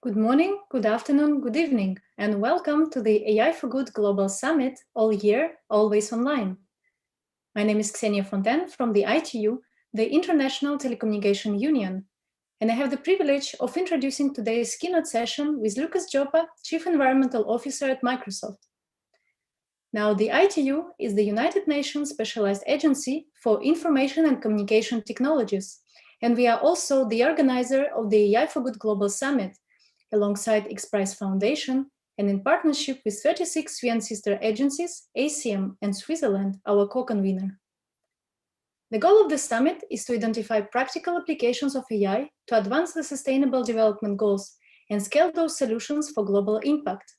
Good morning, good afternoon, good evening, and welcome to the AI for Good Global Summit, all year, always online. My name is Xenia Fontaine from the ITU, the International Telecommunication Union, and I have the privilege of introducing today's keynote session with Lucas Joppa, Chief Environmental Officer at Microsoft. Now, the ITU is the United Nations Specialized Agency for Information and Communication Technologies, and we are also the organizer of the AI for Good Global Summit, alongside X Prize Foundation, and in partnership with 36 UN sister agencies, ACM and Switzerland, our co-convener. The goal of the summit is to identify practical applications of AI to advance the Sustainable Development Goals and scale those solutions for global impact.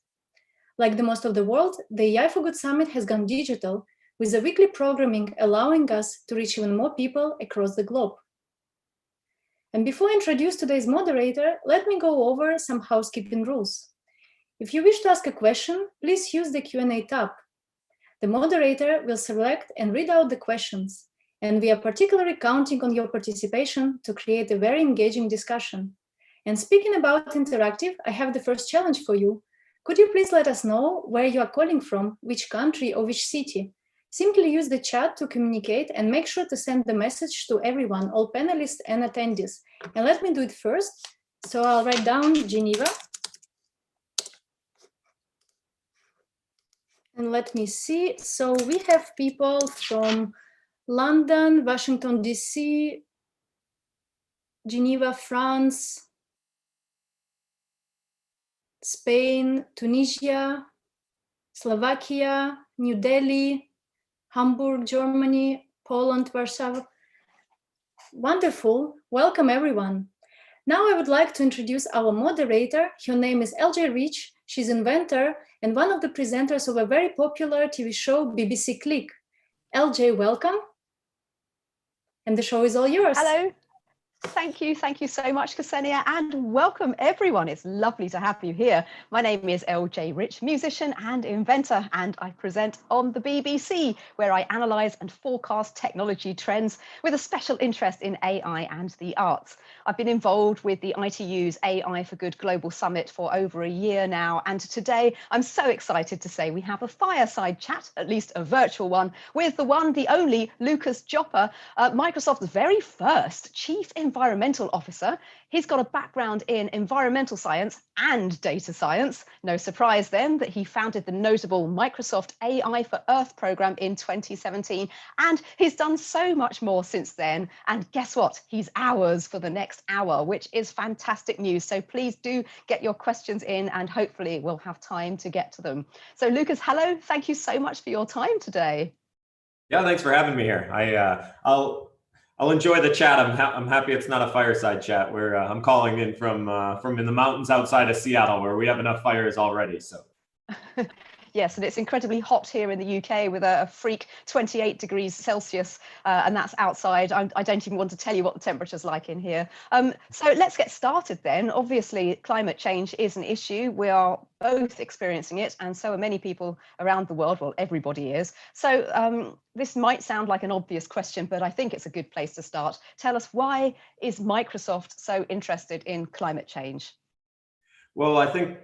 Like the most of the world, the AI for Good Summit has gone digital, with the weekly programming allowing us to reach even more people across the globe. And before I introduce today's moderator, let me go over some housekeeping rules. If you wish to ask a question, please use the Q&A tab. The moderator will select and read out the questions, and we are particularly counting on your participation to create a very engaging discussion. And speaking about interactive, I have the first challenge for you. Could you please let us know where you are calling from, which country or which city? Simply use the chat to communicate and make sure to send the message to everyone, all panelists and attendees. And let me do it first. So I'll write down Geneva. And let me see. So we have people from London, Washington, DC, Geneva, France, Spain, Tunisia, Slovakia, New Delhi, Hamburg, Germany, Poland, Warsaw. Wonderful. Welcome, everyone. Now I would like to introduce our moderator. Her name is LJ Rich. She's an inventor and one of the presenters of a very popular TV show, BBC Click. LJ, welcome. And the show is all yours. Hello. Thank you so much, Ksenia, and welcome everyone. It's lovely to have you here. My name is LJ Rich, musician and inventor, and I present on the BBC, where I analyse and forecast technology trends with a special interest in AI and the arts. I've been involved with the ITU's AI for Good Global Summit for over a year now, and today I'm so excited to say we have a fireside chat, at least a virtual one, with the one, the only Lucas Joppa, Microsoft's very first Chief Environmental Officer. He's got a background in environmental science and data science. No surprise then that he founded the notable Microsoft AI for Earth program in 2017. And he's done so much more since then. And guess what? He's ours for the next hour, which is fantastic news. So please do get your questions in and hopefully we'll have time to get to them. So Lucas, hello. Thank you so much for your time today. Yeah, thanks for having me here. I'll enjoy the chat. I'm happy it's not a fireside chat where I'm calling in from in the mountains outside of Seattle, where we have enough fires already. So. Yes, and it's incredibly hot here in the UK with a freak 28 degrees Celsius, and that's outside. I don't even want to tell you what the temperature's like in here. So let's get started then. Obviously, climate change is an issue. We are both experiencing it, and so are many people around the world. Well, everybody is. So this might sound like an obvious question, but I think it's a good place to start. Tell us, why is Microsoft so interested in climate change? Well, I think,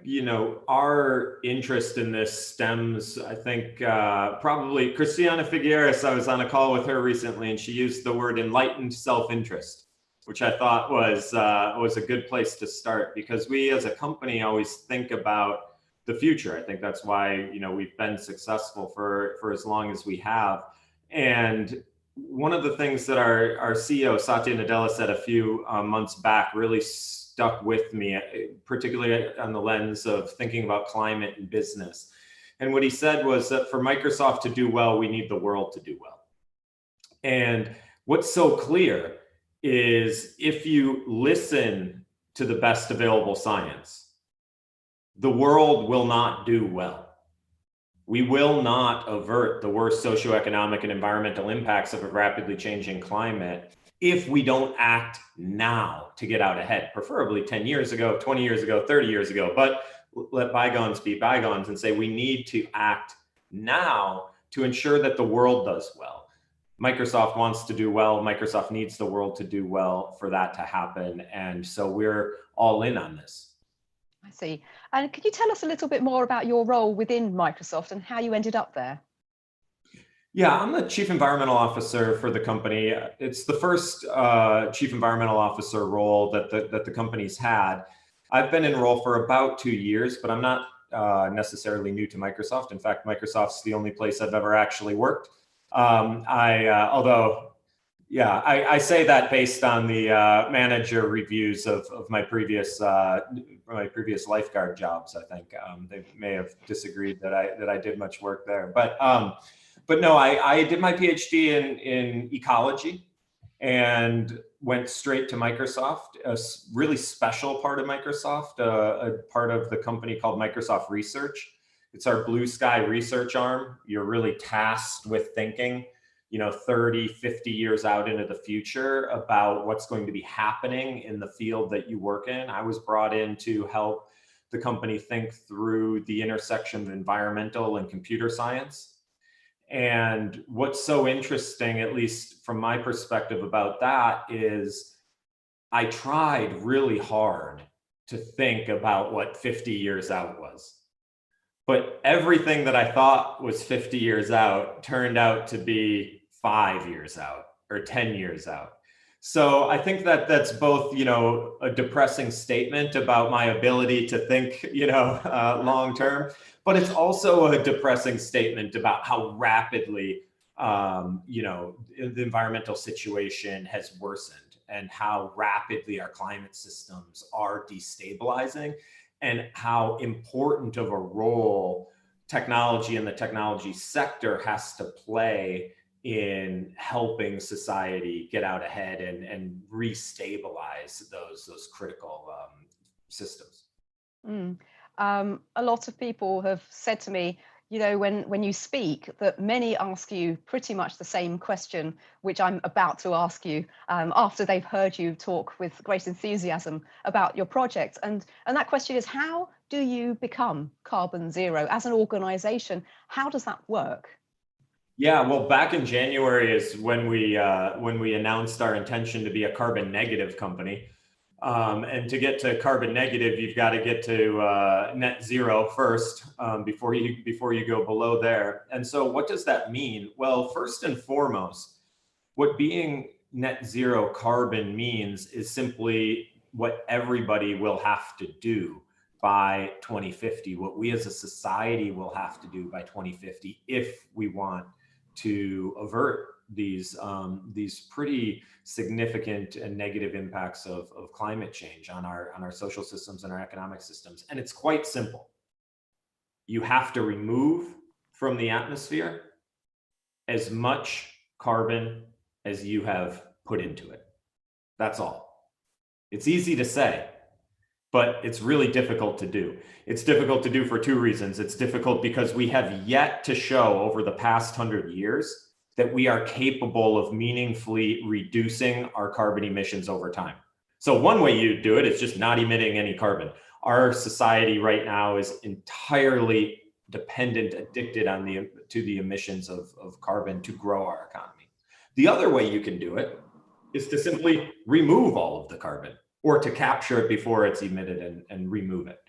our interest in this stems, I think, probably Christiana Figueres. I was on a call with her recently, and she used the word enlightened self-interest, which I thought was a good place to start, because we as a company always think about the future. I think that's why, we've been successful for as long as we have. And one of the things that our CEO, Satya Nadella, said a few months back really stuck with me, particularly on the lens of thinking about climate and business. And what he said was that for Microsoft to do well, we need the world to do well. And what's so clear is if you listen to the best available science, the world will not do well. We will not avert the worst socioeconomic and environmental impacts of a rapidly changing climate if we don't act now to get out ahead, preferably 10 years ago, 20 years ago, 30 years ago, but let bygones be bygones and say we need to act now to ensure that the world does well. Microsoft wants to do well. Microsoft needs the world to do well for that to happen. And so we're all in on this. see. And could you tell us a little bit more about your role within Microsoft and how you ended up there? Yeah, I'm the Chief Environmental Officer for the company. It's the first Chief Environmental Officer role that the company's had. I've been in role for about 2 years, but I'm not necessarily new to Microsoft. In fact, Microsoft's the only place I've ever actually worked. I say that based on the manager reviews of my previous lifeguard jobs. I think they may have disagreed that I did much work there, but no, I did my PhD in ecology and went straight to Microsoft, a really special part of Microsoft, a part of the company called Microsoft Research. It's our blue sky research arm. You're really tasked with thinking, 30, 50 years out into the future about what's going to be happening in the field that you work in. I was brought in to help the company think through the intersection of environmental and computer science. And what's so interesting, at least from my perspective about that, is I tried really hard to think about what 50 years out was. But everything that I thought was 50 years out turned out to be 5 years out or 10 years out. So I think that that's both, a depressing statement about my ability to think, long term, but it's also a depressing statement about how rapidly, the environmental situation has worsened and how rapidly our climate systems are destabilizing and how important of a role technology and the technology sector has to play in helping society get out ahead and restabilize those critical systems. A lot of people have said to me, when you speak, that many ask you pretty much the same question, which I'm about to ask you after they've heard you talk with great enthusiasm about your project. And that question is, how do you become carbon zero as an organization? How does that work? Yeah, well, back in January is when we announced our intention to be a carbon negative company. And to get to carbon negative, you've got to get to net zero first before you go below there. And so what does that mean? Well, first and foremost, what being net zero carbon means is simply what everybody will have to do by 2050, what we as a society will have to do by 2050 if we want to avert these pretty significant and negative impacts of climate change on our social systems and our economic systems. And it's quite simple. You have to remove from the atmosphere as much carbon as you have put into it. That's all. It's easy to say, but it's really difficult to do. It's difficult to do for two reasons. It's difficult because we have yet to show over the past 100 years that we are capable of meaningfully reducing our carbon emissions over time. So one way you do it is just not emitting any carbon. Our society right now is entirely dependent, addicted to the emissions of carbon to grow our economy. The other way you can do it is to simply remove all of the carbon, or to capture it before it's emitted and remove it.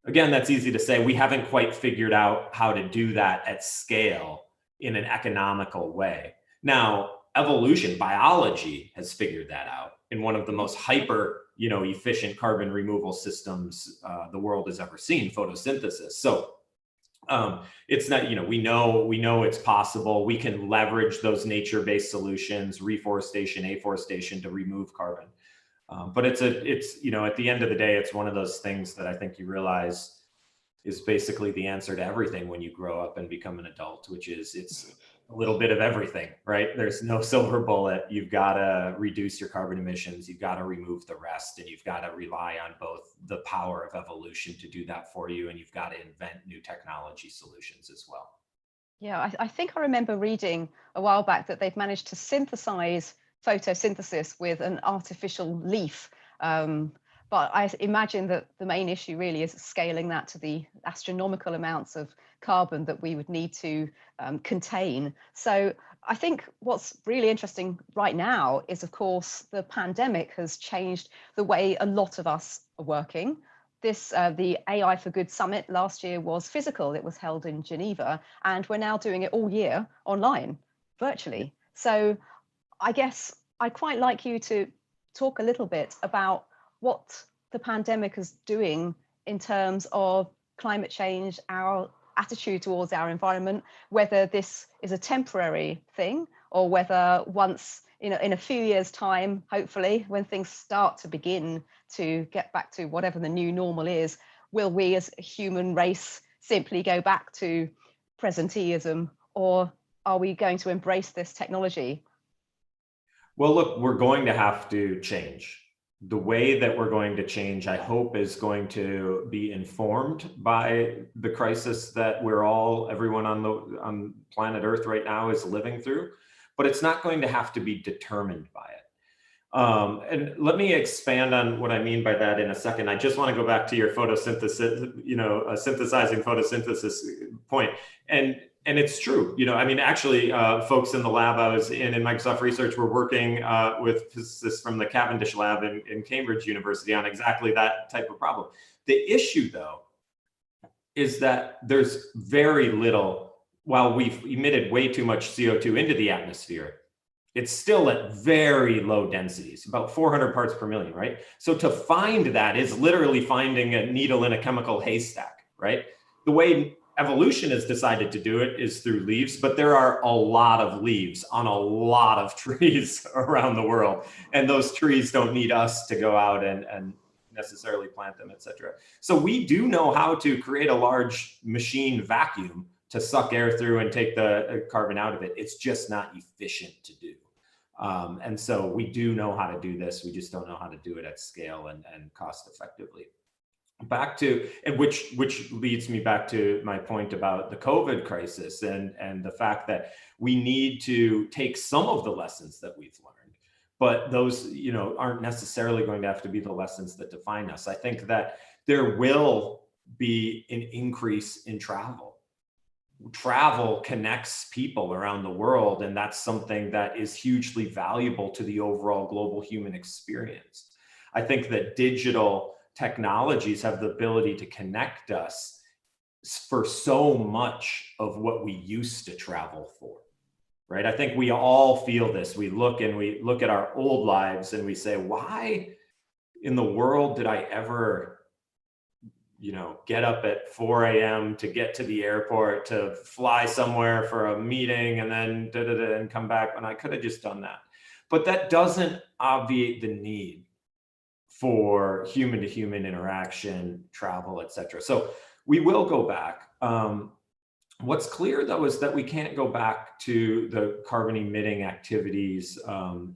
Again, that's easy to say. We haven't quite figured out how to do that at scale in an economical way. Now, evolution, biology has figured that out in one of the most hyper, efficient carbon removal systems the world has ever seen, photosynthesis. So it's not, we know it's possible. We can leverage those nature-based solutions, reforestation, afforestation, to remove carbon. But it's at the end of the day, it's one of those things that I think you realize is basically the answer to everything when you grow up and become an adult, which is it's a little bit of everything, right? There's no silver bullet. You've got to reduce your carbon emissions. You've got to remove the rest, and you've got to rely on both the power of evolution to do that for you, and you've got to invent new technology solutions as well. Yeah, I think I remember reading a while back that they've managed to synthesize photosynthesis with an artificial leaf. But I imagine that the main issue really is scaling that to the astronomical amounts of carbon that we would need to contain. So I think what's really interesting right now is, of course, the pandemic has changed the way a lot of us are working. the AI for Good Summit last year was physical. It was held in Geneva, and we're now doing it all year online, virtually. So I guess I'd quite like you to talk a little bit about what the pandemic is doing in terms of climate change, our attitude towards our environment, whether this is a temporary thing or whether once, in a few years' time, hopefully, when things start to begin to get back to whatever the new normal is, will we as a human race simply go back to presenteeism, or are we going to embrace this technology? Well, look, we're going to have to change. The way that we're going to change, I hope, is going to be informed by the crisis that everyone on planet Earth right now is living through, but it's not going to have to be determined by it. And let me expand on what I mean by that in a second. I just want to go back to your photosynthesis, synthesizing photosynthesis point. And it's true, I mean, actually, folks in the lab I was in Microsoft Research were working with physicists from the Cavendish lab in Cambridge University on exactly that type of problem. The issue, though, is that there's very little, while we've emitted way too much CO2 into the atmosphere, it's still at very low densities, about 400 parts per million, right? So to find that is literally finding a needle in a chemical haystack, right? The way evolution has decided to do it is through leaves, but there are a lot of leaves on a lot of trees around the world. And those trees don't need us to go out and necessarily plant them, et cetera. So we do know how to create a large machine vacuum to suck air through and take the carbon out of it. It's just not efficient to do. And so we do know how to do this. We just don't know how to do it at scale and cost effectively. Back to, and which leads me back to my point about the COVID crisis and the fact that we need to take some of the lessons that we've learned, but those, aren't necessarily going to have to be the lessons that define us. I think that there will be an increase in travel. Travel connects people around the world, and that's something that is hugely valuable to the overall global human experience. I think that digital technologies have the ability to connect us for so much of what we used to travel for, right? I think we all feel this. We look at our old lives and we say, why in the world did I ever, get up at 4 a.m. to get to the airport, to fly somewhere for a meeting and then and come back when I could have just done that. But that doesn't obviate the need for human to human interaction, travel, et cetera. So we will go back. What's clear, though, is that we can't go back to the carbon emitting activities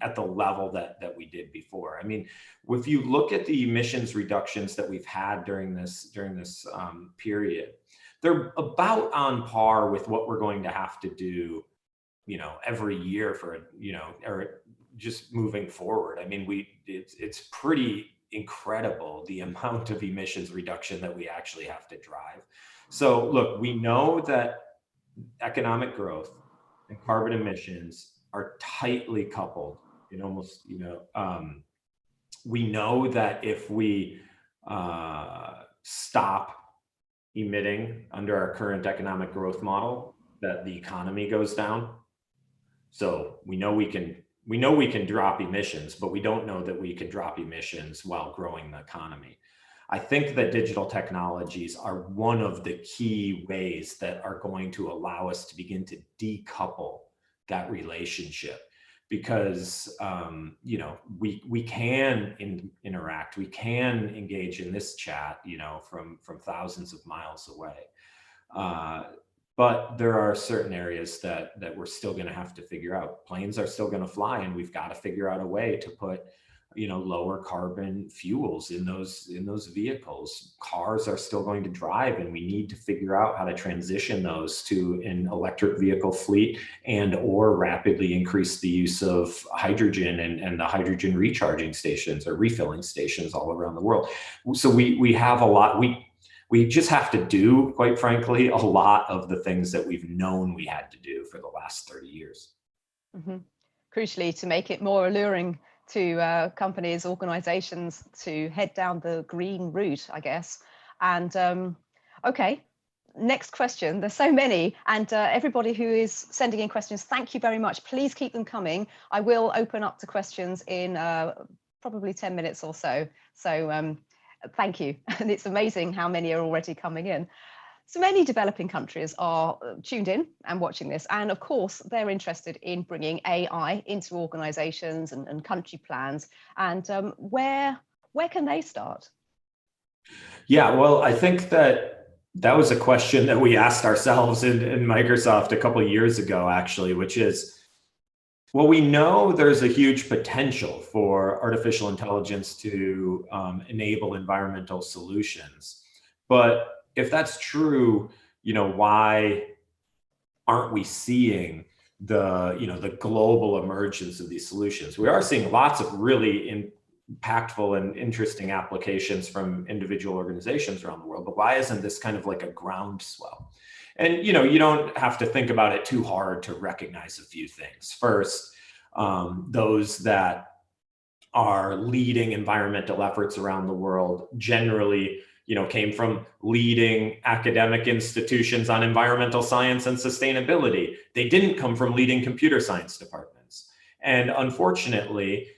at the level that we did before. I mean, if you look at the emissions reductions that we've had during this period, they're about on par with what we're going to have to do, every year for, or just moving forward. I mean, it's pretty incredible the amount of emissions reduction that we actually have to drive. So look, we know that economic growth and carbon emissions are tightly coupled in almost, we know that if we stop emitting under our current economic growth model, that the economy goes down. So we know we can drop emissions, but we don't know that we can drop emissions while growing the economy. I think that digital technologies are one of the key ways that are going to allow us to begin to decouple that relationship, because we can interact, we can engage in this chat, from thousands of miles away. But there are certain areas that we're still going to have to figure out. Planes are still going to fly, and we've got to figure out a way to put, lower carbon fuels in those vehicles. Cars are still going to drive, and we need to figure out how to transition those to an electric vehicle fleet or rapidly increase the use of hydrogen and the hydrogen recharging stations or refilling stations all around the world. So we have a lot. We just have to do, quite frankly, a lot of the things that we've known we had to do for the last 30 years. Mm-hmm. Crucially, to make it more alluring to companies, organizations to head down the green route, I guess. And okay, next question. There's so many, and everybody who is sending in questions, thank you very much. Please keep them coming. I will open up to questions in probably 10 minutes or so. So thank you. And it's amazing how many are already coming in. So many developing countries are tuned in and watching this. And of course, they're interested in bringing AI into organizations and country plans. And where can they start? Yeah, well, I think that was a question that we asked ourselves in Microsoft a couple of years ago, actually, which is, well, we know there's a huge potential for artificial intelligence to enable environmental solutions. But if that's true, why aren't we seeing the global emergence of these solutions? We are seeing lots of really impactful and interesting applications from individual organizations around the world, but why isn't this kind of like a groundswell? And you don't have to think about it too hard to recognize a few things. First, those that are leading environmental efforts around the world generally came from leading academic institutions on environmental science and sustainability. They didn't come from leading computer science departments. And unfortunately,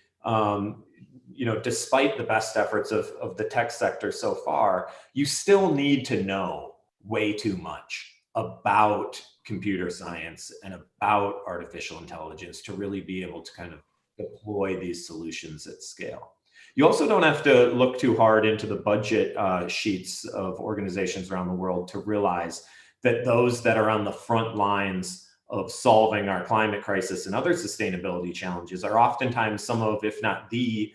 despite the best efforts of the tech sector so far, you still need to know way too much about computer science and about artificial intelligence to really be able to kind of deploy these solutions at scale. You also don't have to look too hard into the budget sheets of organizations around the world to realize that those that are on the front lines of solving our climate crisis and other sustainability challenges are oftentimes some of, if not the,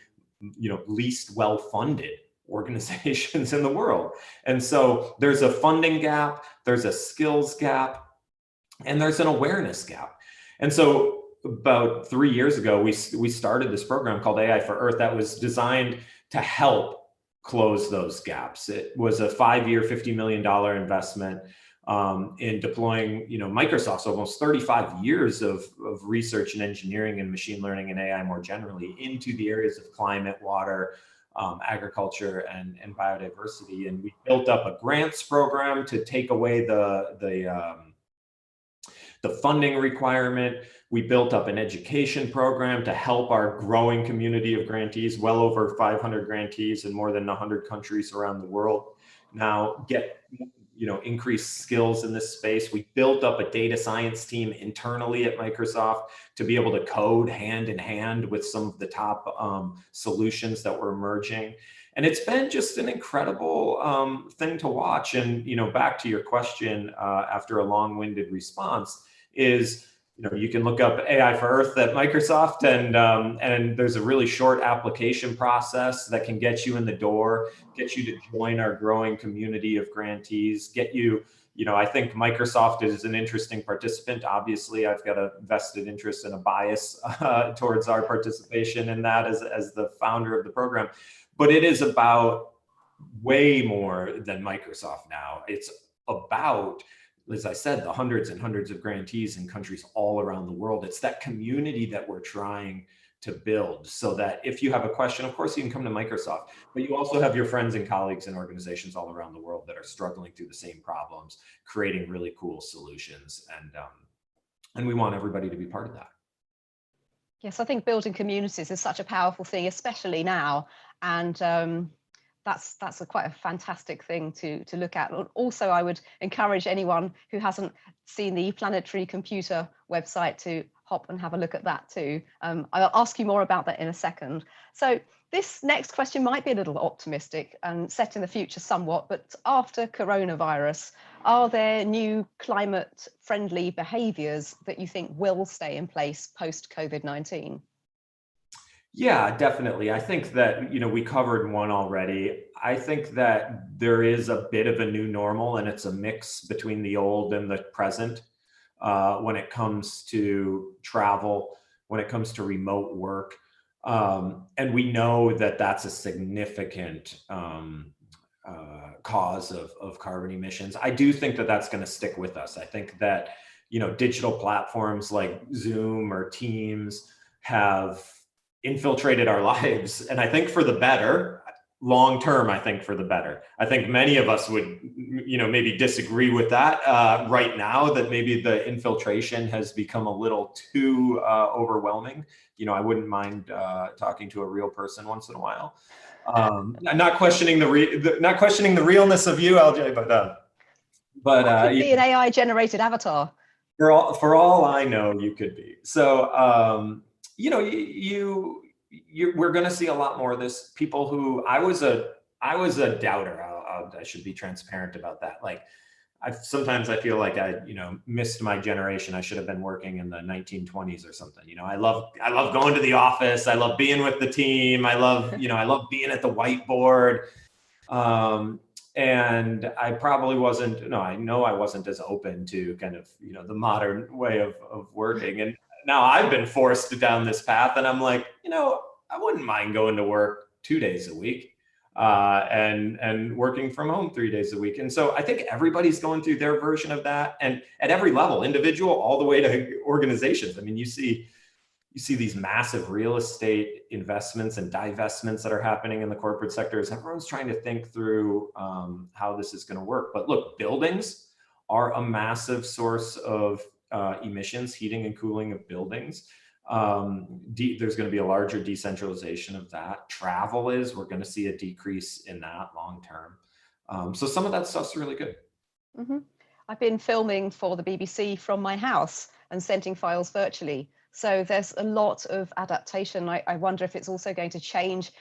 least well-funded organizations in the world. And so there's a funding gap, there's a skills gap, and there's an awareness gap. And so about 3 years ago, we started this program called AI for Earth that was designed to help close those gaps. It was a 5-year, $50 million investment in deploying, Microsoft's almost 35 years of research and engineering and machine learning and AI more generally into the areas of climate, water, agriculture, and biodiversity. And we built up a grants program to take away the funding requirement. We built up an education program to help our growing community of grantees, well over 500 grantees in more than 100 countries around the world, now get increased skills in this space. We built up a data science team internally at Microsoft to be able to code hand in hand with some of the top solutions that were emerging. And it's been just an incredible thing to watch. And back to your question after a long-winded response is, you can look up AI for Earth at Microsoft, and there's a really short application process that can get you in the door, get you to join our growing community of grantees, get you, I think Microsoft is an interesting participant. Obviously, I've got a vested interest and a bias towards our participation in that as the founder of the program. But it is about way more than Microsoft now. It's about, as I said, the hundreds and hundreds of grantees in countries all around the world. It's that community that we're trying to build so that if you have a question, of course, you can come to Microsoft, but you also have your friends and colleagues and organizations all around the world that are struggling through the same problems, creating really cool solutions. And we want everybody to be part of that. Yes, I think building communities is such a powerful thing, especially now. And that's quite a fantastic thing to look at. Also, I would encourage anyone who hasn't seen the Planetary Computer website to hop and have a look at that too. I'll ask you more about that in a second. So this next question might be a little optimistic and set in the future somewhat, but after coronavirus, are there new climate-friendly behaviours that you think will stay in place post-COVID-19? Yeah, definitely. I think that, we covered one already. I think that there is a bit of a new normal, and it's a mix between the old and the present when it comes to travel, when it comes to remote work. And we know that that's a significant cause of carbon emissions. I do think that that's going to stick with us. I think that, digital platforms like Zoom or Teams have infiltrated our lives. And I think for the better, long term, I think for the better. I think many of us would, maybe disagree with that right now, that maybe the infiltration has become a little too overwhelming. I wouldn't mind talking to a real person once in a while. I'm not questioning the realness of you, LJ, but I could be an AI generated avatar. For all I know, you could be. So, we're going to see a lot more of this. People who I was a doubter. I should be transparent about that. Like, sometimes I feel like I missed my generation. I should have been working in the 1920s or something. I love going to the office. I love being with the team. I love being at the whiteboard. And I probably wasn't, I know I wasn't as open to kind of, the modern way of working. And now I've been forced down this path, and I'm like, I wouldn't mind going to work 2 days a week, and working from home 3 days a week. And so I think everybody's going through their version of that, and at every level, individual all the way to organizations. I mean, you see these massive real estate investments and divestments that are happening in the corporate sectors. Everyone's trying to think through how this is going to work. But look, buildings are a massive source of emissions, heating and cooling of buildings. There's going to be a larger decentralization of that. Travel we're going to see a decrease in that long term. So some of that stuff's really good. Mm-hmm. I've been filming for the BBC from my house and sending files virtually. So there's a lot of adaptation. I wonder if it's also going to change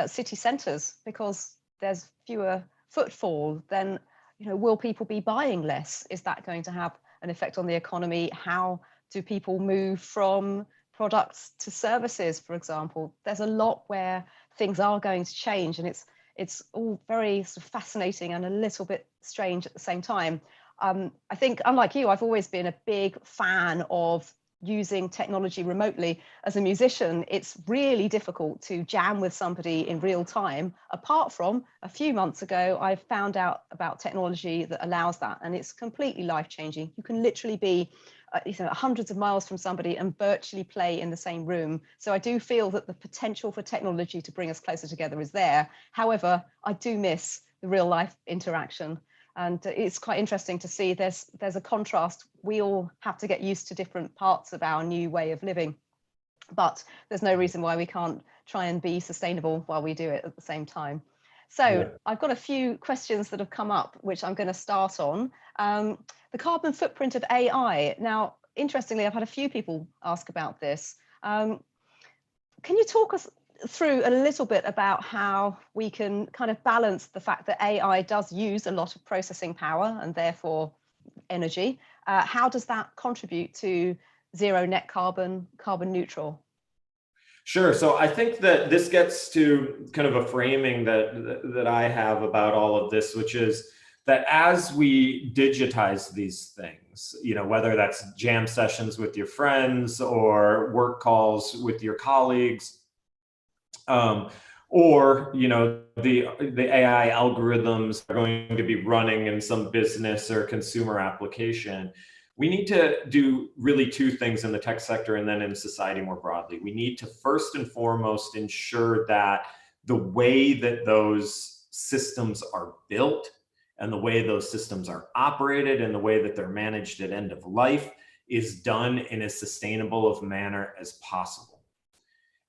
city centres, because there's fewer footfall. Then, will people be buying less? Is that going to have an effect on the economy? How do people move from products to services, for example? There's a lot where things are going to change, and it's all very sort of fascinating and a little bit strange at the same time. I think, unlike you, I've always been a big fan of using technology remotely. As a musician, it's really difficult to jam with somebody in real time, apart from a few months ago, I found out about technology that allows that, and it's completely life-changing. You can literally be hundreds of miles from somebody and virtually play in the same room. So I do feel that the potential for technology to bring us closer together is there. However, I do miss the real life interaction. And it's quite interesting to see there's a contrast. We all have to get used to different parts of our new way of living, but there's no reason why we can't try and be sustainable while we do it at the same time. So yeah. I've got a few questions that have come up, which I'm going to start on. The carbon footprint of AI. Now, interestingly, I've had a few people ask about this. Can you talk us through a little bit about how we can kind of balance the fact that AI does use a lot of processing power and therefore energy? How does that contribute to zero net carbon neutral? Sure. So I think that this gets to kind of a framing that I have about all of this, which is that as we digitize these things, whether that's jam sessions with your friends or work calls with your colleagues, or the AI algorithms are going to be running in some business or consumer application, we need to do really two things in the tech sector and then in society more broadly. We need to first and foremost ensure that the way that those systems are built and the way those systems are operated and the way that they're managed at end of life is done in as sustainable of a manner as possible.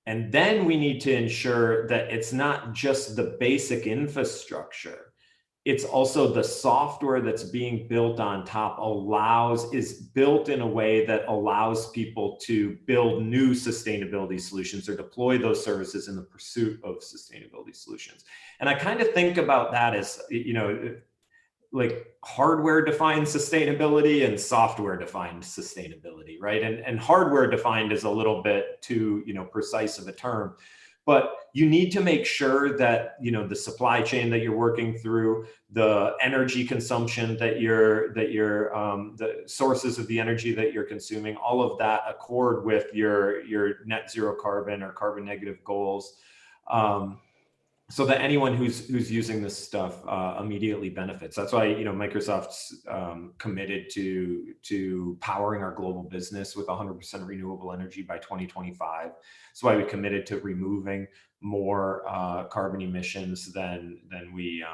And then we need to ensure that it's not just the basic infrastructure, it's also the software that's being built on top is built in a way that allows people to build new sustainability solutions or deploy those services in the pursuit of sustainability solutions. And I kind of think about that as, like hardware defined sustainability and software defined sustainability, right? And hardware defined is a little bit too, precise of a term, but you need to make sure that, the supply chain that you're working through, the energy consumption that the sources of the energy that you're consuming, all of that accord with your net zero carbon or carbon negative goals. so that anyone who's using this stuff immediately benefits. That's why, you know, Microsoft's committed to powering our global business with 100% renewable energy by 2025. That's why we committed to removing more carbon emissions than we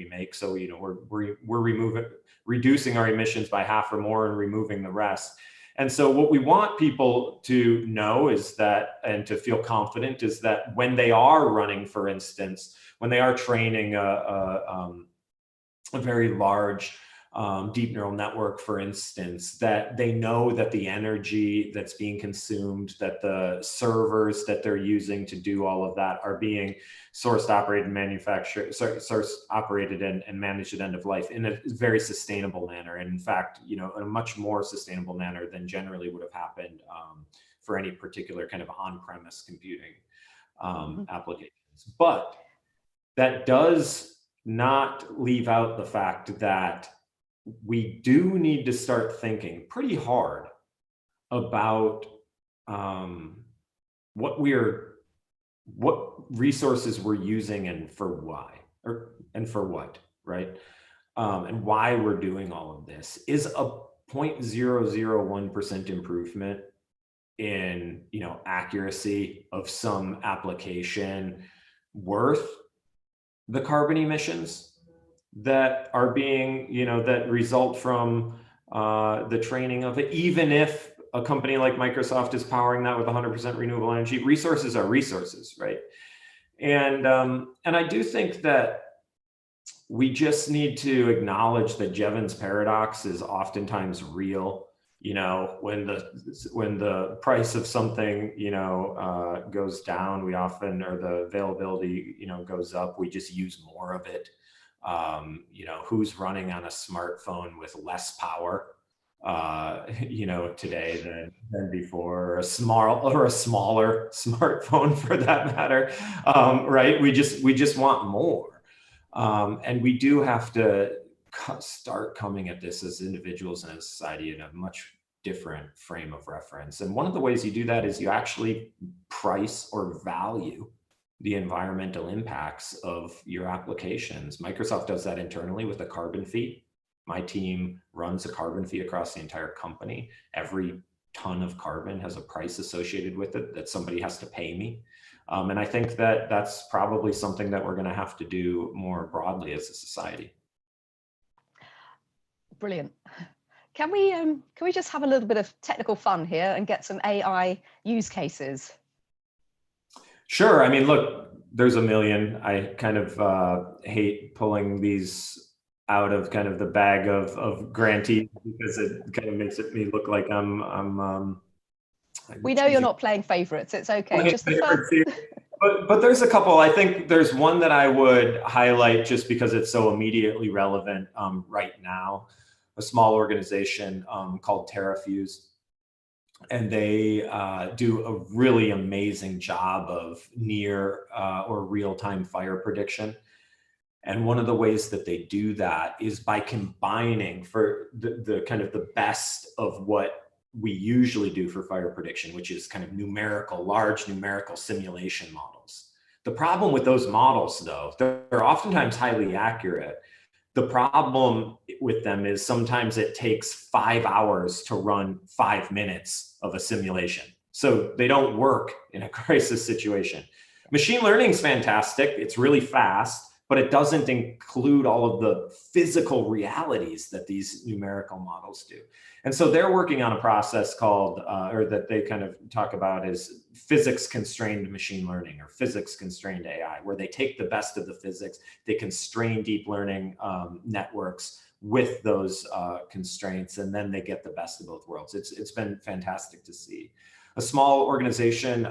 make. So, you know, we're reducing our emissions by half or more and removing the rest. And so what we want people to know is that, and to feel confident, is that when they are running, for instance, when they are training a very large deep neural network, for instance, that they know that the energy that's being consumed, that the servers that they're using to do all of that are being sourced, operated, manufactured, sourced, operated, and managed at end of life in a very sustainable manner. And in fact, you know, in a much more sustainable manner than generally would have happened for any particular kind of on-premise computing applications. But that does not leave out the fact that we do need to start thinking pretty hard about what resources we're using and for why, and for what, right? And why we're doing all of this. Is a 0.001% improvement in, you know, accuracy of some application worth the carbon emissions that are being, you know, that result from the training of it? Even if a company like Microsoft is powering that with 100% renewable energy, resources are resources, right? And I do think that we just need to acknowledge that Jevons paradox is oftentimes real. You know, when the price of something, you know, goes down, we often, or the availability, you know, goes up, we just use more of it. You know, who's running on a smartphone with less power, you know, today than before, or a smaller smartphone for that matter, right? We just want more, and we do have to start coming at this as individuals and as society in a much different frame of reference. And one of the ways you do that is you actually price or value the environmental impacts of your applications. Microsoft does that internally with a carbon fee. My team runs a carbon fee across the entire company. Every ton of carbon has a price associated with it that somebody has to pay me. And I think that that's probably something that we're going to have to do more broadly as a society. Brilliant. Can we just have a little bit of technical fun here and get some AI use cases? Sure. I mean, look, there's a million. I kind of hate pulling these out of kind of the bag of grantees because it kind of makes me look like I'm we know you're not playing favorites. It's okay. Just the first. But there's a couple. I think there's one that I would highlight just because it's so immediately relevant right now. A small organization called TerraFuse, and they do a really amazing job of near or real-time fire prediction. And one of the ways that they do that is by combining for the kind of the best of what we usually do for fire prediction, which is kind of large numerical simulation models. The problem with those models, though, they're oftentimes highly accurate. The problem with them is sometimes it takes 5 hours to run 5 minutes of a simulation. So they don't work in a crisis situation. Machine learning is fantastic. It's really fast, but it doesn't include all of the physical realities that these numerical models do. And so they're working on a process called, or that they kind of talk about is physics-constrained machine learning or physics-constrained AI, where they take the best of the physics, they constrain deep learning networks with those constraints, and then they get the best of both worlds. It's been fantastic to see. A small organization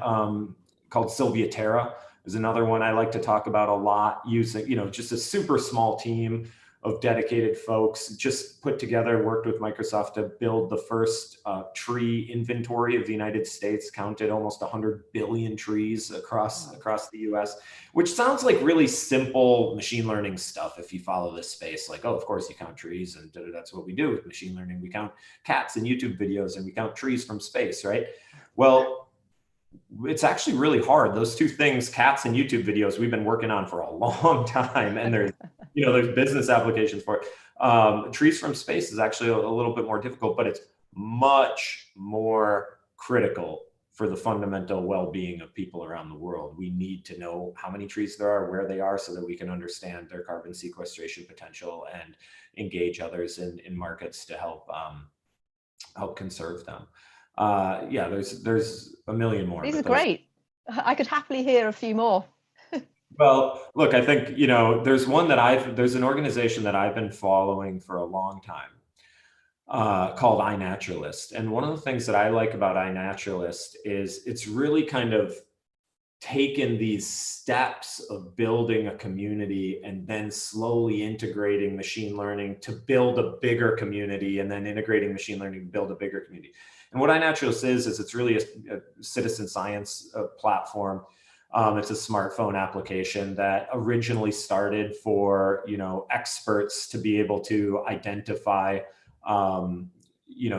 called Sylvia Terra is another one I like to talk about a lot, using, you know, just a super small team of dedicated folks, just put together, worked with Microsoft to build the first tree inventory of the United States, counted almost 100 billion trees across the US, which sounds like really simple machine learning stuff if you follow this space. Like, oh, of course you count trees, and that's what we do with machine learning. We count cats in YouTube videos, and we count trees from space, right? Well, it's actually really hard. Those two things, cats and YouTube videos, we've been working on for a long time, and there's business applications for it. Trees from space is actually a little bit more difficult, but it's much more critical for the fundamental well-being of people around the world. We need to know how many trees there are, where they are, so that we can understand their carbon sequestration potential and engage others in markets to help conserve them. Yeah, there's a million more. These are great. I could happily hear a few more. Well, look, I think, there's an organization that I've been following for a long time, called iNaturalist. And one of the things that I like about iNaturalist is it's really kind of taken these steps of building a community and then slowly integrating machine learning to build a bigger community, and then integrating machine learning to build a bigger community. And what iNaturalist is it's really a citizen science platform. It's a smartphone application that originally started for, experts to be able to identify,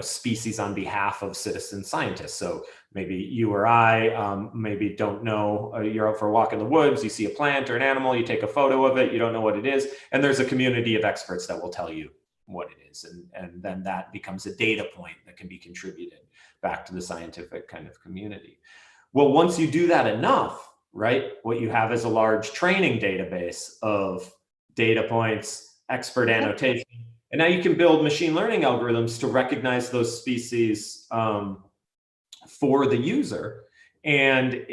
species on behalf of citizen scientists. So maybe you or I maybe don't know, you're out for a walk in the woods, you see a plant or an animal, you take a photo of it, you don't know what it is. And there's a community of experts that will tell you what it is. And then that becomes a data point that can be contributed back to the scientific kind of community. Well, once you do that enough, right, what you have is a large training database of data points, expert annotation, and now you can build machine learning algorithms to recognize those species for the user. And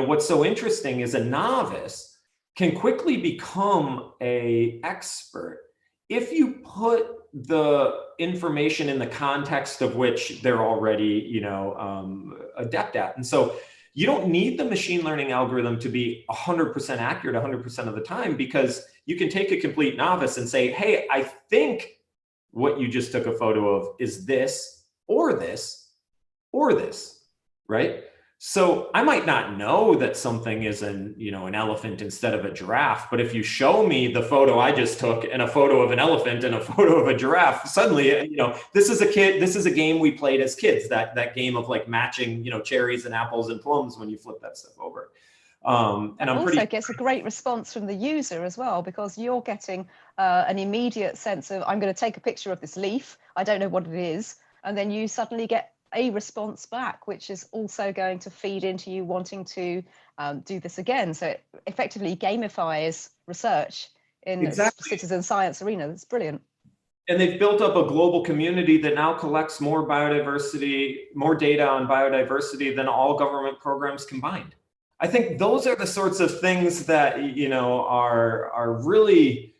what's so interesting is a novice can quickly become an expert if you put the information in the context of which they're already, adept at. And so you don't need the machine learning algorithm to be 100% accurate 100% of the time, because you can take a complete novice and say, hey, I think what you just took a photo of is this, or this, or this, right? So I might not know that something is an elephant instead of a giraffe, but if you show me the photo I just took and a photo of an elephant and a photo of a giraffe, suddenly, this is a game we played as kids, that game of like matching, cherries and apples and plums when you flip that stuff over. And also gets a great response from the user as well, because you're getting an immediate sense of, I'm going to take a picture of this leaf, I don't know what it is, and then you suddenly get a response back, which is also going to feed into you wanting to do this again. So it effectively gamifies research in the citizen science arena. That's brilliant. And they've built up a global community that now collects more biodiversity, more data on biodiversity than all government programs combined. I think those are the sorts of things that, are really,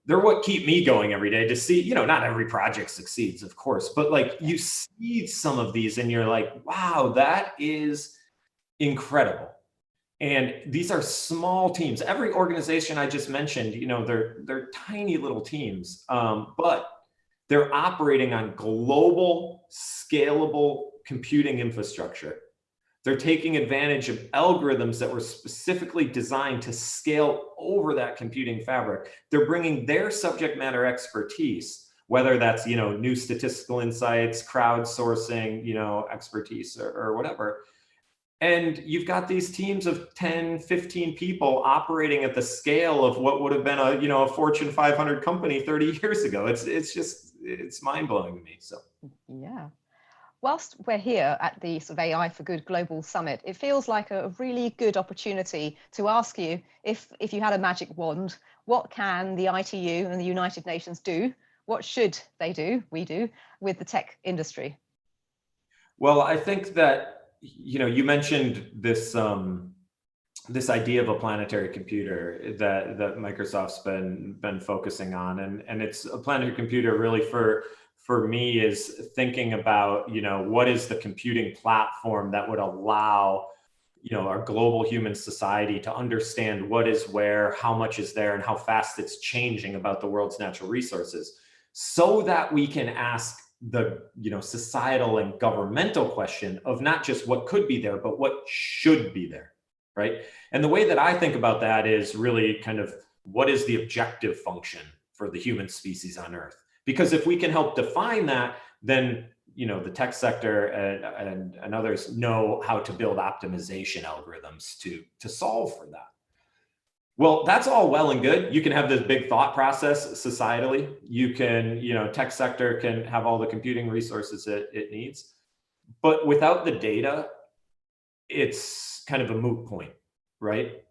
they're what keep me going every day to see, not every project succeeds, of course, but like you see some of these and you're like, wow, that is incredible. And these are small teams. Every organization I just mentioned, they're tiny little teams, but they're operating on global, scalable computing infrastructure. They're taking advantage of algorithms that were specifically designed to scale over that computing fabric. They're bringing their subject matter expertise, whether that's, new statistical insights, crowdsourcing, expertise or whatever. And you've got these teams of 10, 15 people operating at the scale of what would have been a Fortune 500 company 30 years ago. It's mind-blowing to me. So, yeah. Whilst we're here at the sort of AI for Good Global Summit, it feels like a really good opportunity to ask you, if you had a magic wand, what can the ITU and the United Nations do? What should they do, we do, with the tech industry? Well, I think that, you mentioned this this idea of a planetary computer that Microsoft's been focusing on, and it's a planetary computer really for me is thinking about, what is the computing platform that would allow, our global human society to understand what is where, how much is there, and how fast it's changing about the world's natural resources, so that we can ask the, societal and governmental question of not just what could be there, but what should be there, right? And the way that I think about that is really kind of, what is the objective function for the human species on Earth? Because if we can help define that, then the tech sector and others know how to build optimization algorithms to solve for that. Well, that's all well and good. You can have this big thought process societally. You can, tech sector can have all the computing resources it needs. But without the data, it's kind of a moot point, right?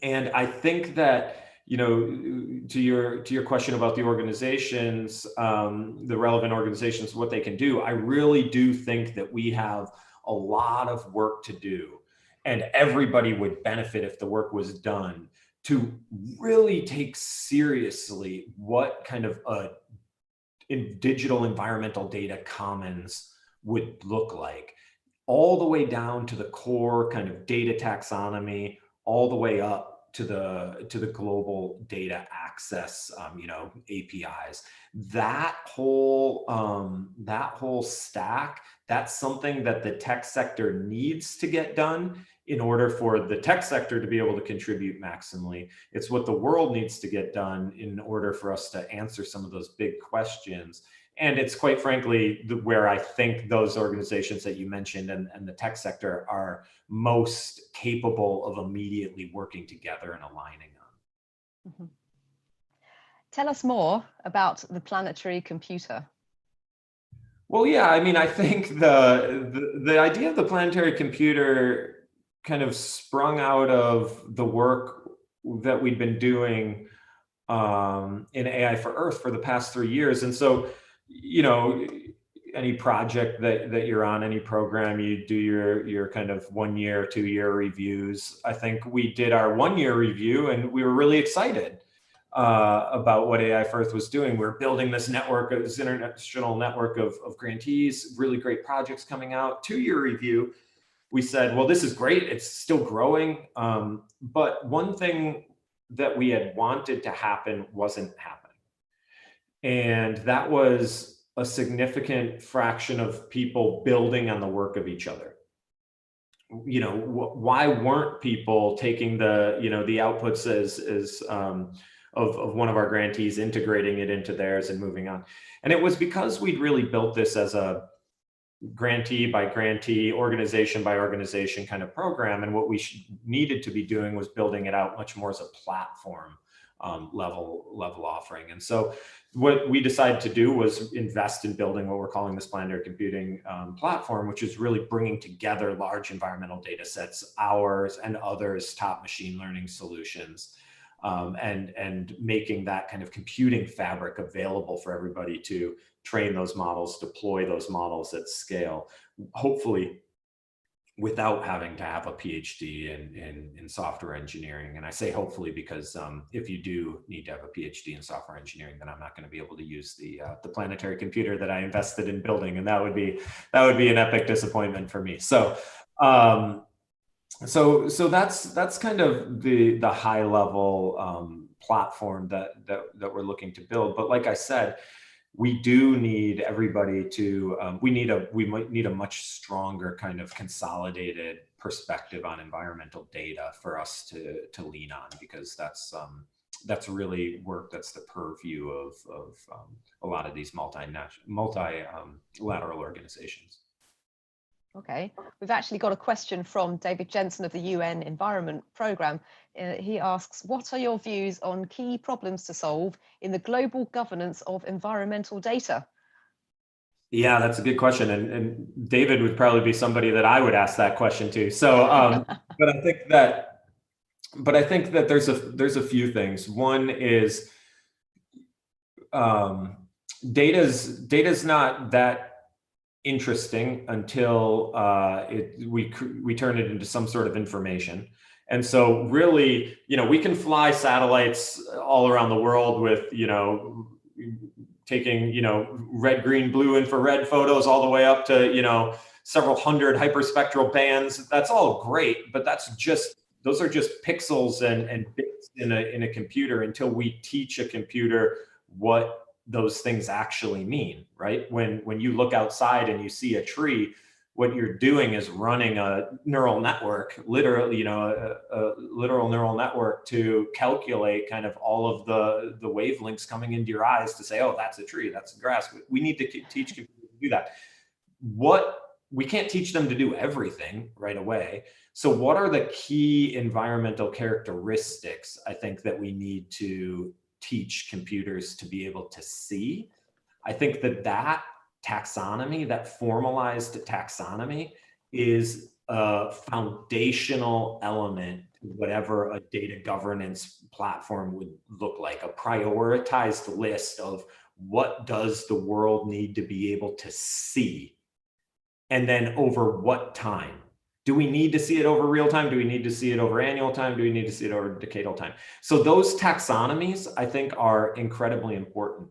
And I think that, to your question about the organizations, the relevant organizations, what they can do, I really do think that we have a lot of work to do, and everybody would benefit if the work was done to really take seriously what kind of digital environmental data commons would look like, all the way down to the core kind of data taxonomy, all the way up to the global data access, APIs. That whole stack, that's something that the tech sector needs to get done in order for the tech sector to be able to contribute maximally. It's what the world needs to get done in order for us to answer some of those big questions. And it's quite frankly where I think those organizations that you mentioned and the tech sector are most capable of immediately working together and aligning on. Mm-hmm. Tell us more about the planetary computer. Well, yeah, I mean, I think the idea of the planetary computer kind of sprung out of the work that we've been doing in AI for Earth for the past 3 years. And so, any project that you're on, any program, you do your kind of 1 year, 2 year reviews. I think we did our 1 year review and we were really excited about what AI for Earth was doing. We're building this network, this international network of grantees, really great projects coming out. 2 year review, we said, well, this is great. It's still growing. But one thing that we had wanted to happen wasn't happening. And that was a significant fraction of people building on the work of each other. Why weren't people taking the outputs as of one of our grantees, integrating it into theirs and moving on? And it was because we'd really built this as a grantee by grantee, organization by organization kind of program. And what we needed to be doing was building it out much more as a platform level offering. And so what we decided to do was invest in building what we're calling this planetary computing platform, which is really bringing together large environmental data sets, ours and others' top machine learning solutions, and making that kind of computing fabric available for everybody to train those models, deploy those models at scale, hopefully without having to have a PhD in software engineering. And I say hopefully because if you do need to have a PhD in software engineering, then I'm not going to be able to use the planetary computer that I invested in building, and that would be an epic disappointment for me. So so that's kind of the high level platform that we're looking to build. But like I said, we do need everybody to, we might need a much stronger kind of consolidated perspective on environmental data for us to lean on, because that's really work that's the purview of a lot of these multilateral organizations. Okay, we've actually got a question from David Jensen of the UN Environment Programme. He asks, what are your views on key problems to solve in the global governance of environmental data? Yeah, that's a good question. And David would probably be somebody that I would ask that question to. So, but I think that there's a few things. One is data's not that interesting until we turn it into some sort of information. And so really, we can fly satellites all around the world with, taking, red, green, blue infrared photos all the way up to, several hundred hyperspectral bands. That's all great, but those are just pixels and bits in a computer until we teach a computer what those things actually mean, right? When you look outside and you see a tree, what you're doing is running a neural network, literally, a literal neural network to calculate kind of all of the wavelengths coming into your eyes to say, oh, that's a tree, that's grass. We need to teach computers to do that. we can't teach them to do everything right away. So what are the key environmental characteristics, I think, that we need to teach computers to be able to see? I think that taxonomy, that formalized taxonomy, is a foundational element to whatever a data governance platform would look like, a prioritized list of what does the world need to be able to see, and then over what time. Do we need to see it over real time? Do we need to see it over annual time? Do we need to see it over decadal time? So those taxonomies, I think, are incredibly important.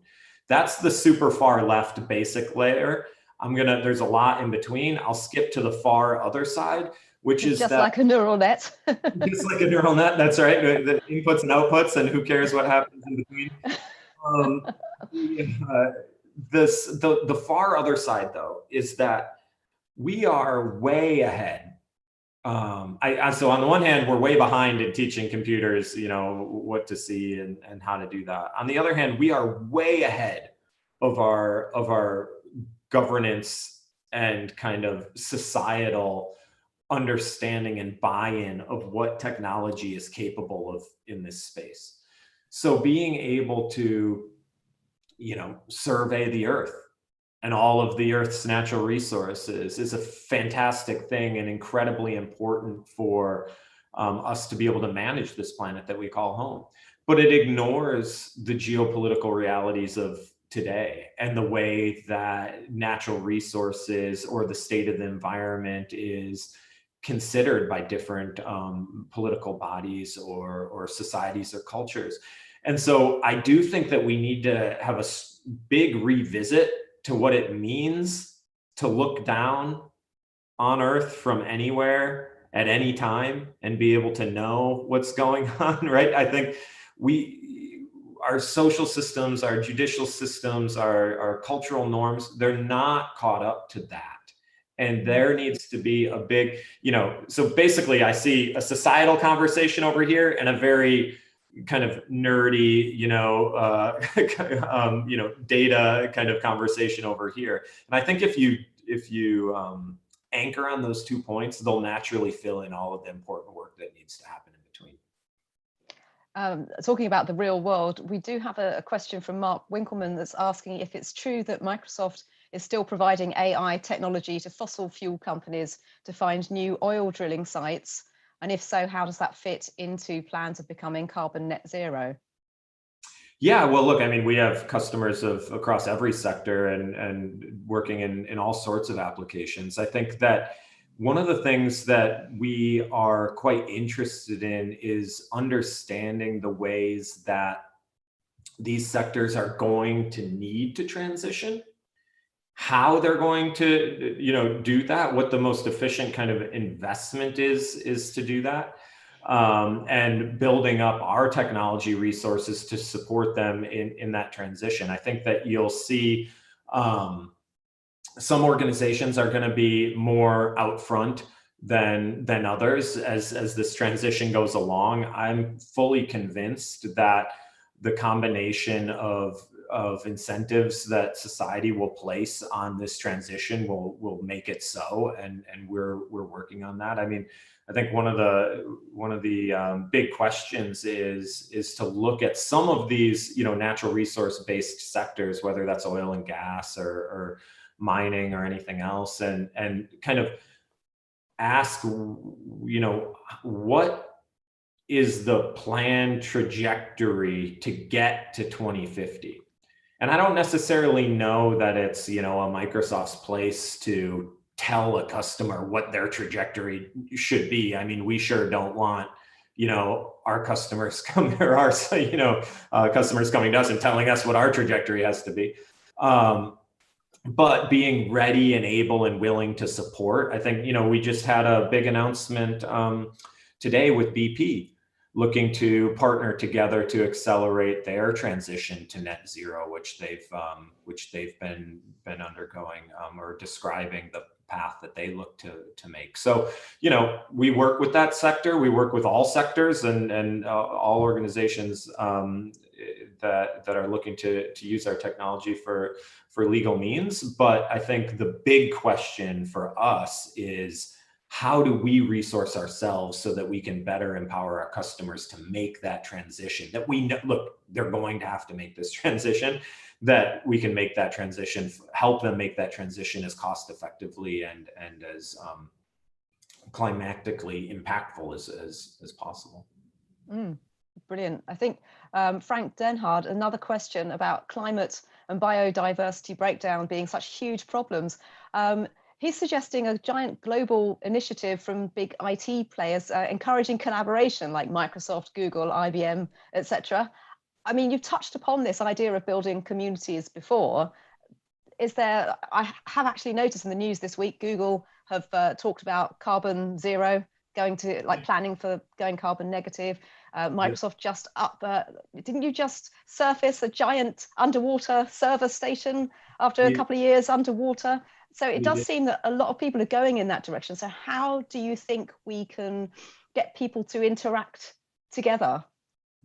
That's the super far left basic layer. There's a lot in between. I'll skip to the far other side, which is just like a neural net. Just like a neural net, that's right. The inputs and outputs, and who cares what happens in between. The far other side, though, is that we are way ahead. So on the one hand, we're way behind in teaching computers, what to see and how to do that. On the other hand, we are way ahead of our governance and kind of societal understanding and buy-in of what technology is capable of in this space. So being able to, survey the Earth and all of the Earth's natural resources is a fantastic thing and incredibly important for us to be able to manage this planet that we call home. But it ignores the geopolitical realities of today and the way that natural resources or the state of the environment is considered by different political bodies or societies or cultures. And so I do think that we need to have a big revisit to what it means to look down on Earth from anywhere at any time and be able to know what's going on, right? I think our social systems, our judicial systems, our cultural norms, they're not caught up to that. And there needs to be a big, so basically I see a societal conversation over here and a very kind of nerdy, data kind of conversation over here. And I think if you anchor on those 2 points, they'll naturally fill in all of the important work that needs to happen in between. Talking about the real world, we do have a question from Mark Winkleman that's asking if it's true that Microsoft is still providing AI technology to fossil fuel companies to find new oil drilling sites. And if so, how does that fit into plans of becoming carbon net zero? Yeah, well, look, I mean, we have customers across every sector and working in all sorts of applications. I think that one of the things that we are quite interested in is understanding the ways that these sectors are going to need to transition, how they're going to, do that, what the most efficient kind of investment is to do that, and building up our technology resources to support them in that transition. I think that you'll see some organizations are going to be more out front than others as this transition goes along. I'm fully convinced that the combination of incentives that society will place on this transition will make it so, and we're working on that. I mean, I think one of the big questions is to look at some of these natural resource based sectors, whether that's oil and gas or mining or anything else, and kind of ask what is the planned trajectory to get to 2050. And I don't necessarily know that it's, a Microsoft's place to tell a customer what their trajectory should be. I mean, we sure don't want, our customers customers coming to us and telling us what our trajectory has to be. But being ready and able and willing to support. I think, we just had a big announcement today with BP, looking to partner together to accelerate their transition to net zero, which they've been undergoing or describing the path that they look to make. So, we work with that sector. We work with all sectors and all organizations that are looking to use our technology for legal means. But I think the big question for us is, how do we resource ourselves so that we can better empower our customers to make that transition? That we know, look, they're going to have to make this transition, that we can make that transition, help them make that transition as cost effectively and as climactically impactful as possible. Brilliant. I think Frank Denhard, another question about climate and biodiversity breakdown being such huge problems. He's suggesting a giant global initiative from big IT players encouraging collaboration like Microsoft, Google, IBM, etc. I mean, you've touched upon this idea of building communities before. I have actually noticed in the news this week, Google have talked about carbon zero, planning for going carbon negative. Microsoft just didn't you just surface a giant underwater server station after a couple of years underwater? So it does seem that a lot of people are going in that direction. So how do you think we can get people to interact together?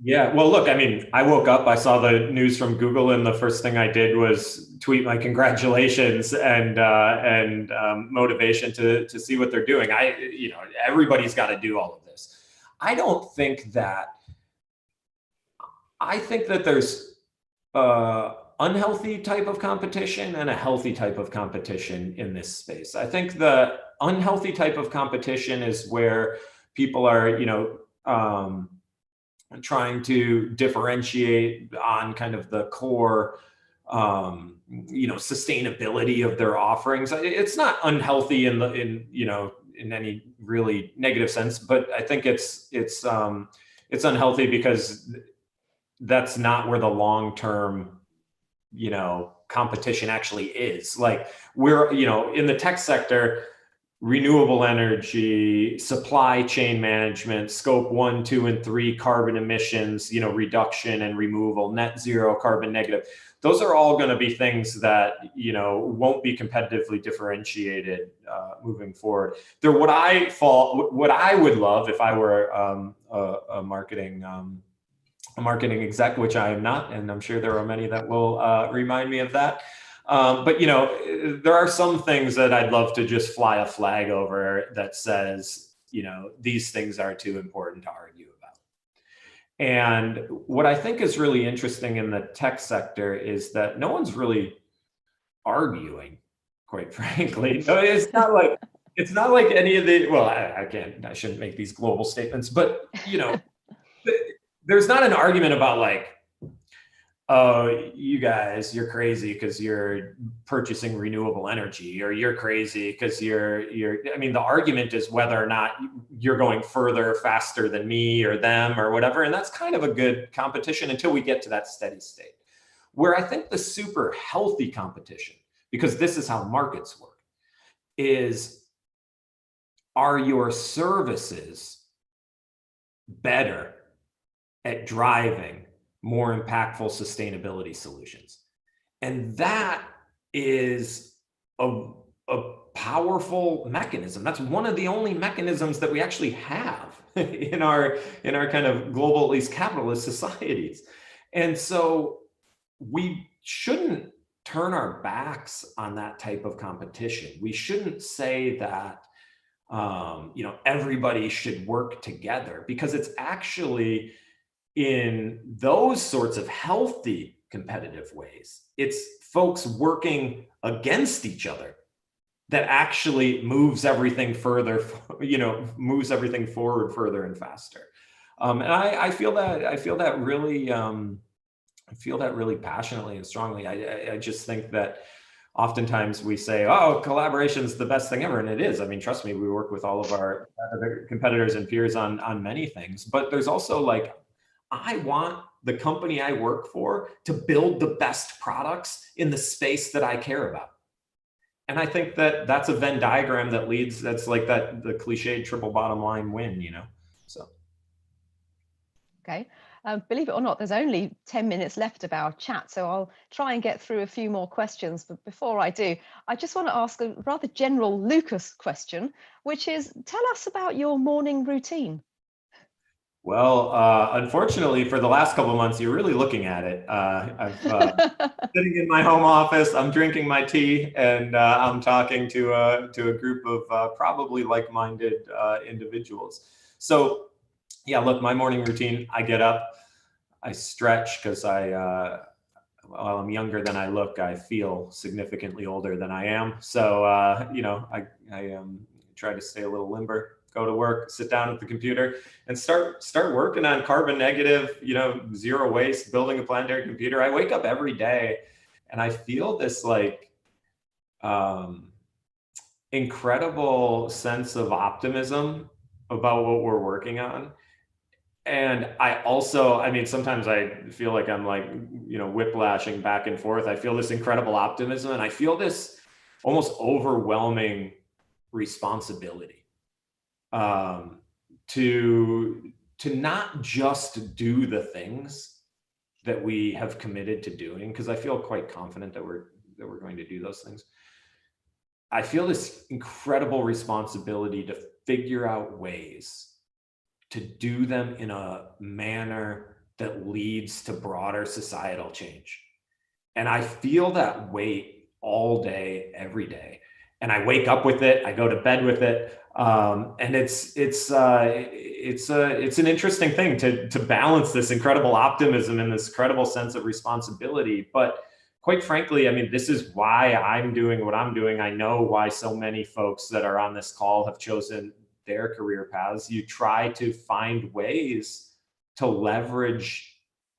Yeah, well, look, I mean, I woke up, I saw the news from Google, and the first thing I did was tweet my congratulations and motivation to see what they're doing. Everybody's got to do all of this. I think that there's unhealthy type of competition and a healthy type of competition in this space. I think the unhealthy type of competition is where people are, trying to differentiate on kind of the core, sustainability of their offerings. It's not unhealthy in any really negative sense, but I think it's unhealthy because that's not where the long-term, competition actually is. Like we're, in the tech sector, renewable energy, supply chain management, scope 1, 2, and 3 carbon emissions, reduction and removal, net zero, carbon negative. Those are all going to be things that, won't be competitively differentiated moving forward. What I would love if I were a marketing exec, which I am not, and I'm sure there are many that will remind me of that. But there are some things that I'd love to just fly a flag over that says, these things are too important to argue about. And what I think is really interesting in the tech sector is that no one's really arguing, quite frankly. No, it's not like any of the, well, I shouldn't make these global statements, but there's not an argument about like, oh, you guys, you're crazy because you're purchasing renewable energy, or you're crazy because I mean, the argument is whether or not you're going further, faster than me or them or whatever. And that's kind of a good competition until we get to that steady state. Where I think the super healthy competition, because this is how markets work, is, are your services better at driving more impactful sustainability solutions? And that is a powerful mechanism. That's one of the only mechanisms that we actually have in our kind of global, at least capitalist societies. And so we shouldn't turn our backs on that type of competition. We shouldn't say that everybody should work together, because it's actually, in those sorts of healthy competitive ways, it's folks working against each other that actually moves everything further, moves everything forward further and faster. And I feel that really passionately and strongly. I just think that oftentimes we say, oh, collaboration is the best thing ever. And it is. I mean, trust me, we work with all of our competitors and peers on many things, but there's also like, I want the company I work for to build the best products in the space that I care about. And I think that that's a Venn diagram that leads, that's like the cliched triple bottom line win, so. Okay. Believe it or not, there's only 10 minutes left of our chat, so I'll try and get through a few more questions. But before I do, I just want to ask a rather general Lucas question, which is, tell us about your morning routine. Well, unfortunately, for the last couple of months, you're really looking at it. I've sitting in my home office, I'm drinking my tea, and I'm talking to a group of probably like-minded individuals. So, yeah, look, my morning routine: I get up, I stretch because while I'm younger than I look, I feel significantly older than I am. So, I try to stay a little limber, go to work, sit down at the computer, and start working on carbon negative, zero waste, building a planetary computer. I wake up every day, and I feel this um, incredible sense of optimism about what we're working on. And I mean, sometimes I feel like I'm like, whiplashing back and forth. I feel this incredible optimism, and I feel this almost overwhelming responsibility um, to not just do the things that we have committed to doing, because I feel quite confident that we're going to do those things. I feel this incredible responsibility to figure out ways to do them in a manner that leads to broader societal change. And I feel that weight all day, every day. And I wake up with it, I go to bed with it. And it's an interesting thing to balance this incredible optimism and this incredible sense of responsibility. But quite frankly, I mean, this is why I'm doing what I'm doing. I know why so many folks that are on this call have chosen their career paths. You try to find ways to leverage,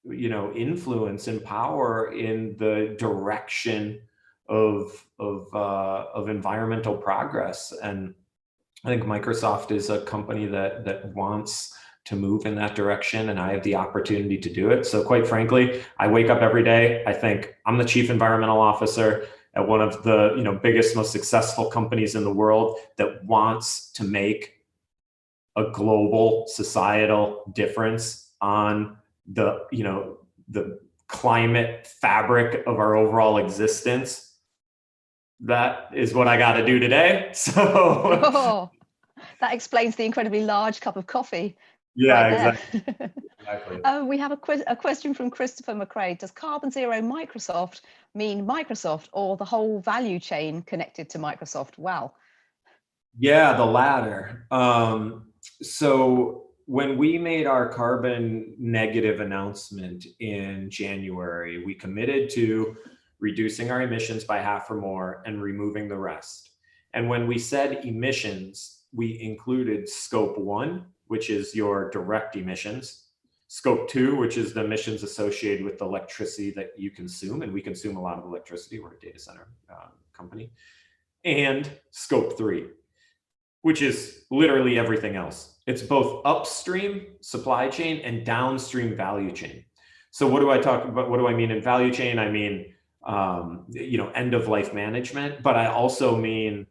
influence and power in the direction of environmental progress. And I think Microsoft is a company that wants to move in that direction, and I have the opportunity to do it. So quite frankly, I wake up every day, I think I'm the chief environmental officer at one of the biggest, most successful companies in the world that wants to make a global societal difference on the climate fabric of our overall existence. That is what I got to do today. So that explains the incredibly large cup of coffee. Yeah, right exactly. We have a question from Christopher McRae. Does carbon zero Microsoft mean Microsoft or the whole value chain connected to Microsoft? Wow. Yeah, the latter. So when we made our carbon negative announcement in January, we committed to reducing our emissions by half or more and removing the rest. And when we said emissions, we included scope 1, which is your direct emissions, scope 2, which is the emissions associated with the electricity that you consume. And we consume a lot of electricity. We're a data center company. And scope 3, which is literally everything else. It's both upstream supply chain and downstream value chain. So what do I talk about? What do I mean in value chain? I mean, end of life management, but I also mean,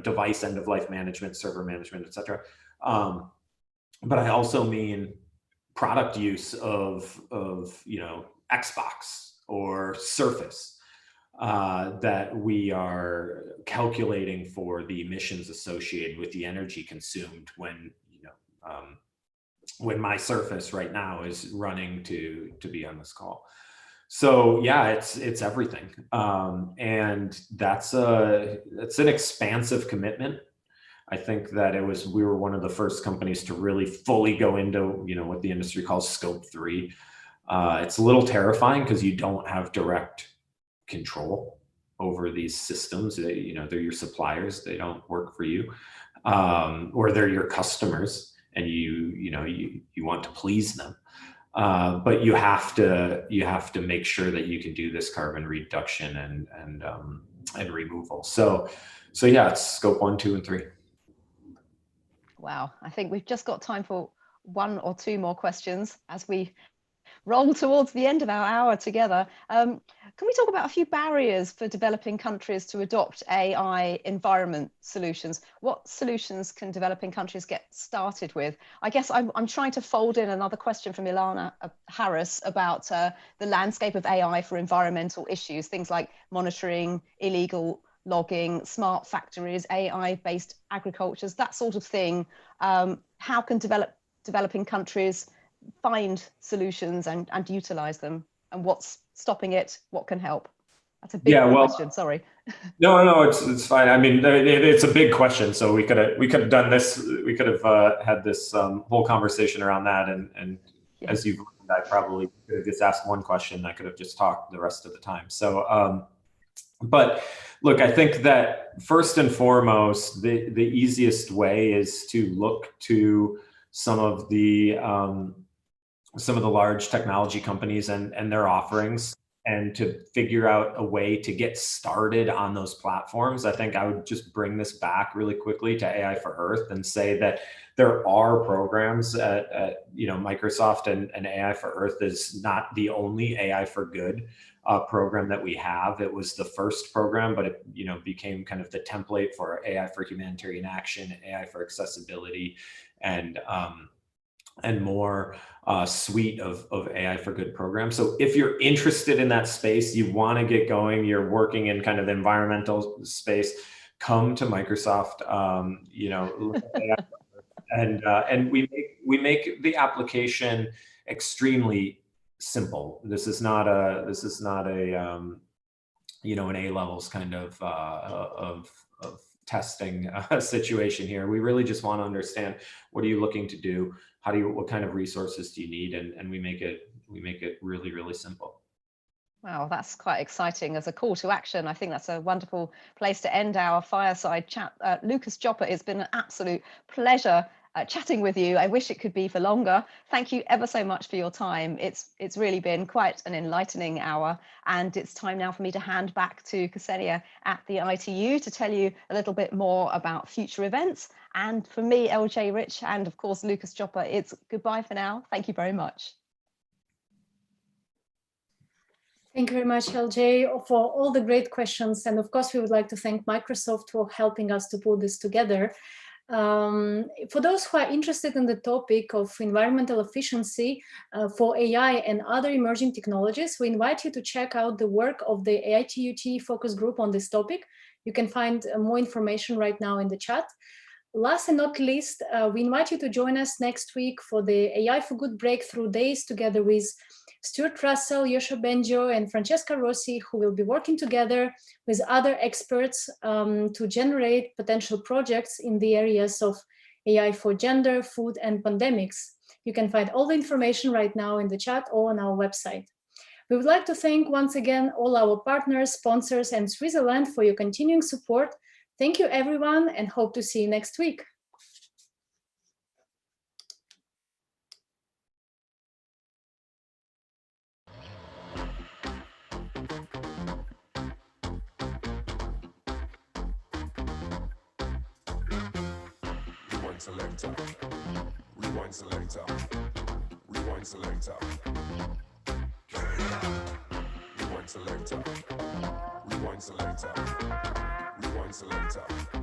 device end of life management, server management, et cetera. But I also mean product use of Xbox or Surface. That we are calculating for the emissions associated with the energy consumed when my Surface right now is running to be on this call. So yeah, it's everything, and that's an expansive commitment. I think that we were one of the first companies to really fully go into what the industry calls scope 3. It's a little terrifying because you don't have direct control over these systems. They're your suppliers, they don't work for you, or they're your customers, and you want to please them, but you have to make sure that you can do this carbon reduction and removal. So yeah, it's scope 1, 2, and 3. Wow, I think we've just got time for one or two more questions as we roll towards the end of our hour together. Can we talk about a few barriers for developing countries to adopt AI environment solutions? What solutions can developing countries get started with? I guess I'm trying to fold in another question from Ilana Harris about the landscape of AI for environmental issues, things like monitoring, illegal logging, smart factories, AI-based agricultures, that sort of thing. How can developing countries find solutions and utilize them, and what's stopping it? What can help? That's a big question. Sorry. No, it's fine. I mean, it's a big question. So we could have done this. We could have had this whole conversation around that. And yeah. As you've learned, I probably could have just asked one question. I could have just talked the rest of the time. So, but look, I think that first and foremost, the easiest way is to look to some of the large technology companies and their offerings, and to figure out a way to get started on those platforms. I think I would just bring this back really quickly to AI for Earth and say that there are programs at Microsoft, and AI for Earth is not the only AI for Good program that we have. It was the first program, but it became kind of the template for AI for Humanitarian Action, AI for Accessibility, and more suite of AI for Good programs. So if you're interested in that space, you want to get going, you're working in kind of the environmental space, come to Microsoft, look at AI and we make the application extremely simple. This is not a an A levels kind of testing situation here. We really just want to understand, what are you looking to do? What kind of resources do you need? And we make it really, really simple. Wow, that's quite exciting as a call to action. I think that's a wonderful place to end our fireside chat. Lucas Joppa, it's been an absolute pleasure chatting with you. I wish it could be for longer. Thank you ever so much for your time. It's really been quite an enlightening hour, and it's time now for me to hand back to Ksenia at the ITU to tell you a little bit more about future events. And for me, LJ Rich, and of course Lucas Joppa, it's goodbye for now. Thank you very much. Thank you very much, LJ, for all the great questions. And of course, we would like to thank Microsoft for helping us to pull this together. For those who are interested in the topic of environmental efficiency for AI and other emerging technologies, we invite you to check out the work of the AITUT focus group on this topic. You can find more information right now in the chat. Last and not least, we invite you to join us next week for the AI for Good Breakthrough Days, together with Stuart Russell, Yosha Benjo, and Francesca Rossi, who will be working together with other experts to generate potential projects in the areas of AI for gender, food, and pandemics. You can find all the information right now in the chat or on our website. We would like to thank once again all our partners, sponsors, and Switzerland for your continuing support. Thank you, everyone, and hope to see you next week. Selector, rewind selector, rewind selector, rewind selector, rewind selector, rewind selector.